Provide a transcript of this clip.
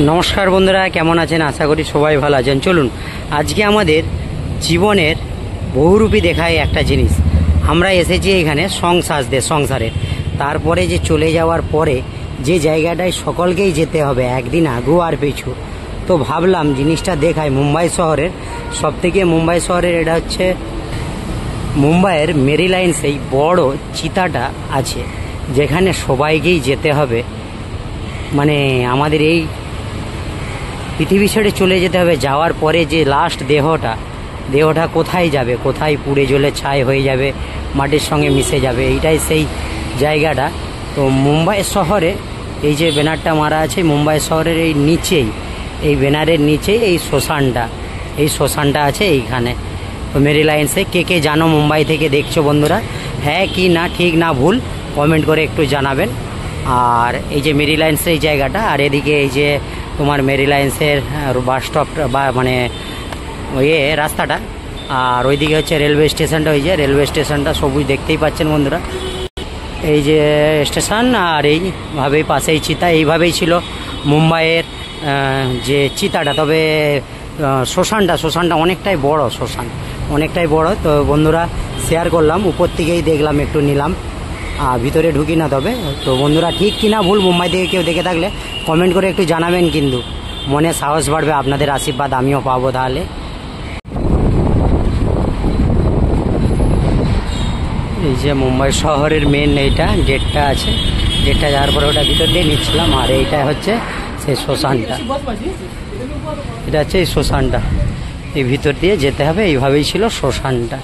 নমস্কার বন্ধুরা, কেমন আছেন? আশা করি সবাই ভালো আছেন। চলুন আজকে আমাদের জীবনের বহুরূপী দেখায় একটা জিনিস। আমরা এসেছি এখানে সংসারে তারপরে যে চলে যাওয়ার পরে যে জায়গাটায় সকলকেই যেতে হবে একদিন আগু আর পিছু, তো ভাবলাম জিনিসটা দেখায়। মুম্বাই শহরের মুম্বাই শহরের এটা হচ্ছে মুম্বাইয়ের মেরিলাইন্সেই বড় চিতাটা আছে, যেখানে সবাইকেই যেতে হবে। মানে আমাদের এই পৃথিবী ছেড়ে চলে যেতে হবে। যাওয়ার পরে যে লাস্ট দেহটা কোথায় যাবে, কোথায় পুড়ে জ্বলে ছাই হয়ে যাবে, মাটির সঙ্গে মিশে যাবে, এইটাই সেই জায়গাটা। তো মুম্বাই শহরে এই যে ব্যানারটা মারা আছে, মুম্বাই শহরের এই নিচেই, এই ব্যানারের নিচেই এই শ্মশানটা আছে এইখানে। তো মেরিলাইন্সে কে জানো মুম্বাই থেকে দেখছো বন্ধুরা? হ্যাঁ কি না, ঠিক না ভুল কমেন্ট করে একটু জানাবেন। আর এই যে মেরিলাইন্সের এই জায়গাটা, আর এদিকে এই যে তোমার মেরিলাইন্সের বাস স্টপটা বা মানে রাস্তাটা, আর ওইদিকে হচ্ছে রেলওয়ে স্টেশনটা। ওই যে রেলওয়ে স্টেশনটা সবুজ দেখতেই পাচ্ছেন বন্ধুরা, এই যে স্টেশন, আর এইভাবেই পাশেই চিতা। এইভাবেই ছিল মুম্বাইয়ের যে চিতাটা। তবে শ্মশানটা অনেকটাই বড়। তো বন্ধুরা শেয়ার করলাম, উপর থেকেই দেখলাম, একটু নিলাম, ভিতরে ঢুকি না। তবে তো বন্ধুরা ঠিক কিনা ভুল মুম্বাই থেকে কেউ দেখে থাকলে কমেন্ট করে একটু জানাবেন, কিন্তু মনে সাহস বাড়বে, আপনাদের আশীর্বাদ আমিও পাবো। তাহলে এই যে মুম্বাই শহরের মেন এইটা গেটটা আছে, গেটটা যাওয়ার পরে ওটা ভিতর দিয়ে নিচ্ছিলাম। আর এইটা হচ্ছে সেই শ্মশানটা, এটা হচ্ছে এই শ্মশানটা, এই ভিতর দিয়ে যেতে হবে। এইভাবেই ছিল শ্মশানটা।